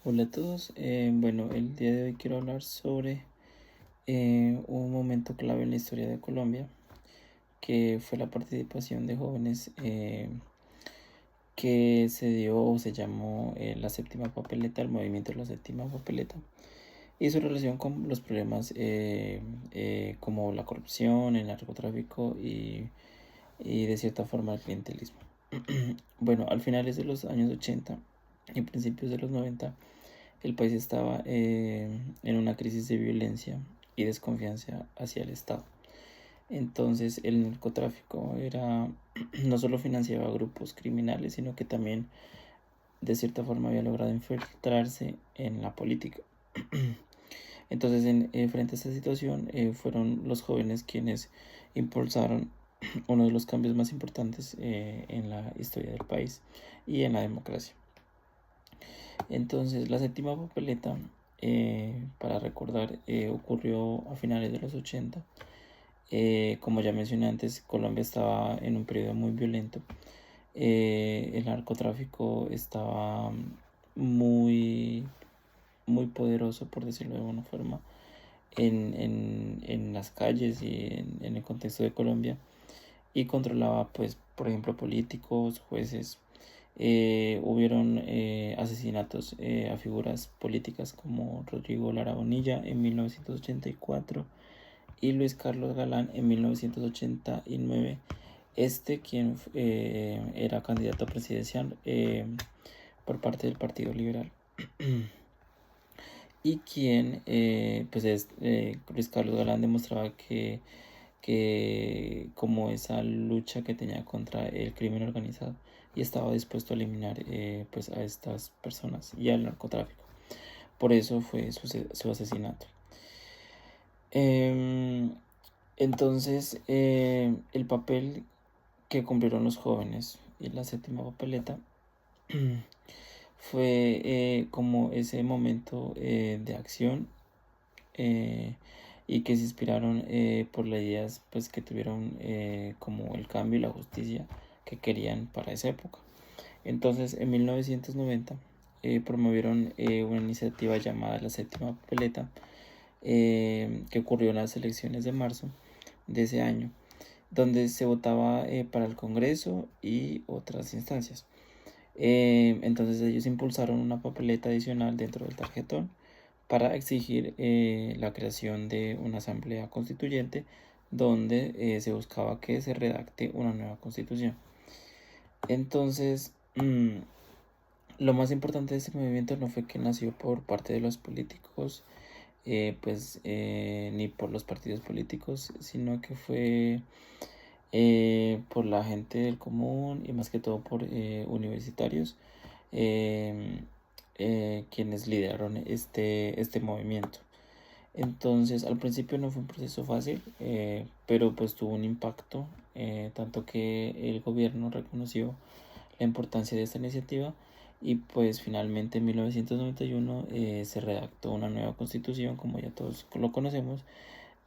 Hola a todos. Bueno, el día de hoy quiero hablar sobre un momento clave en la historia de Colombia, que fue la participación de jóvenes que se dio o se llamó la séptima papeleta, el movimiento de la séptima papeleta, y su relación con los problemas como la corrupción, el narcotráfico y de cierta forma el clientelismo. Bueno, al finales de los años 80 y principios de los 90, el país estaba en una crisis de violencia y desconfianza hacia el Estado. Entonces el narcotráfico era no solo financiaba grupos criminales, sino que también de cierta forma había logrado infiltrarse en la política. Entonces, frente a esta situación, fueron los jóvenes quienes impulsaron uno de los cambios más importantes en la historia del país y en la democracia. Entonces, la séptima papeleta, para recordar, ocurrió a finales de los 80. Como ya mencioné antes, Colombia estaba en un periodo muy violento. El narcotráfico estaba muy, muy poderoso, por decirlo de alguna forma, en las calles y en el contexto de Colombia, y controlaba, pues, por ejemplo, políticos, jueces. Hubieron asesinatos a figuras políticas como Rodrigo Lara Bonilla en 1984 y Luis Carlos Galán en 1989. Quien era candidato presidencial por parte del Partido Liberal. Y quien, Luis Carlos Galán demostraba que como esa lucha que tenía contra el crimen organizado y estaba dispuesto a eliminar pues a estas personas y al narcotráfico. Por eso fue su asesinato. Em, el papel que cumplieron los jóvenes y la séptima papeleta fue como ese momento de acción, eh, y que se inspiraron por las ideas pues, que tuvieron como el cambio y la justicia que querían para esa época. Entonces, en 1990 promovieron una iniciativa llamada la séptima papeleta, que ocurrió en las elecciones de marzo de ese año, donde se votaba para el Congreso y otras instancias. Entonces ellos impulsaron una papeleta adicional dentro del tarjetón para exigir la creación de una asamblea constituyente donde se buscaba que se redacte una nueva constitución. Entonces, lo más importante de este movimiento no fue que nació por parte de los políticos, ni por los partidos políticos, sino que fue por la gente del común y más que todo por universitarios, eh, quienes lideraron este movimiento. Entonces, al principio no fue un proceso fácil, pero pues tuvo un impacto, tanto que el gobierno reconoció la importancia de esta iniciativa y pues finalmente en 1991 se redactó una nueva constitución, como ya todos lo conocemos,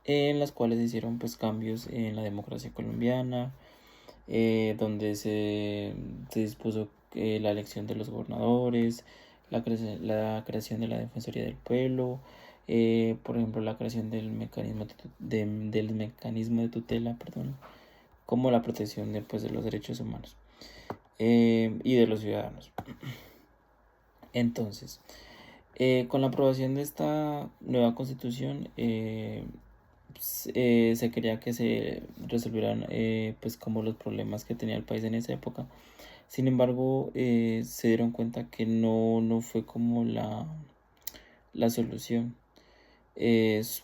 en las cuales se hicieron pues cambios en la democracia colombiana, donde se dispuso la elección de los gobernadores, la creación de la Defensoría del Pueblo, por ejemplo la creación del mecanismo de tutela, perdón, como la protección de los derechos humanos y de los ciudadanos. Entonces, con la aprobación de esta nueva constitución, se quería que se resolvieran pues como los problemas que tenía el país en esa época. Sin embargo, se dieron cuenta que no fue como la solución.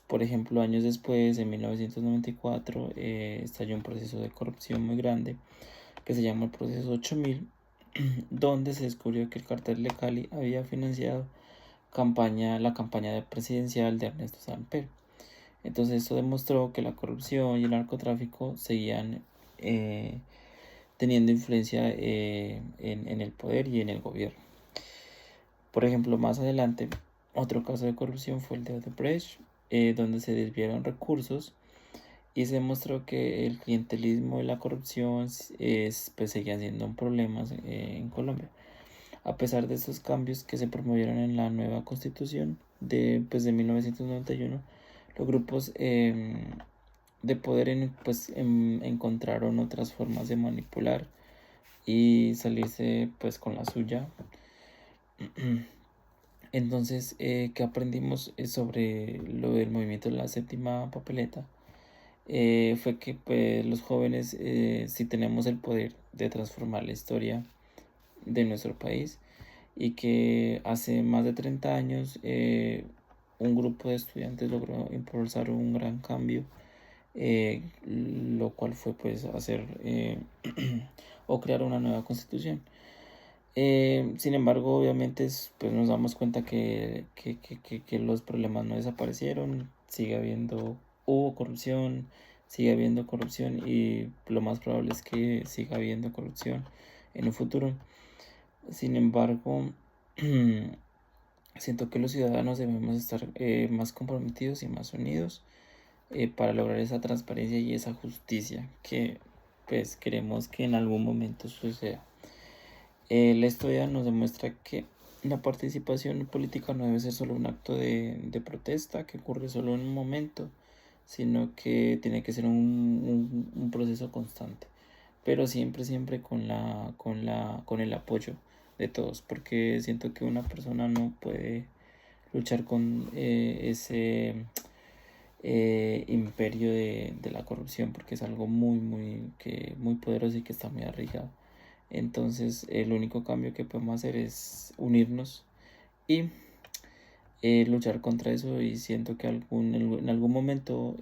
Por ejemplo, años después, en 1994, estalló un proceso de corrupción muy grande que se llama el proceso 8000, donde se descubrió que el cartel de Cali había financiado la campaña presidencial de Ernesto Samper. Entonces esto demostró que la corrupción y el narcotráfico seguían teniendo influencia en el poder y en el gobierno. Por ejemplo, más adelante, otro caso de corrupción fue el de Odebrecht, donde se desviaron recursos y se demostró que el clientelismo y la corrupción pues seguían siendo un problema en Colombia. A pesar de estos cambios que se promovieron en la nueva constitución de 1991, los grupos de poder encontraron otras formas de manipular y salirse pues con la suya. Entonces, ¿qué aprendimos sobre lo del movimiento de la séptima papeleta? Fue que pues, los jóvenes sí tenemos el poder de transformar la historia de nuestro país, y que hace más de 30 años un grupo de estudiantes logró impulsar un gran cambio, lo cual fue pues hacer o crear una nueva constitución. Sin embargo, obviamente pues nos damos cuenta que los problemas no desaparecieron, hubo corrupción, sigue habiendo corrupción, y lo más probable es que siga habiendo corrupción en un futuro. Sin embargo, siento que los ciudadanos debemos estar más comprometidos y más unidos para lograr esa transparencia y esa justicia que pues queremos que en algún momento suceda. La historia nos demuestra que la participación política no debe ser solo un acto de protesta que ocurre solo en un momento, sino que tiene que ser un proceso constante, pero siempre con el apoyo de todos, porque siento que una persona no puede luchar con ese imperio de la corrupción, porque es algo muy poderoso y que está muy arraigado. Entonces el único cambio que podemos hacer es unirnos y luchar contra eso, y siento que en algún momento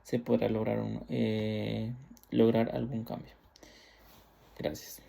se podrá lograr algún cambio. Gracias.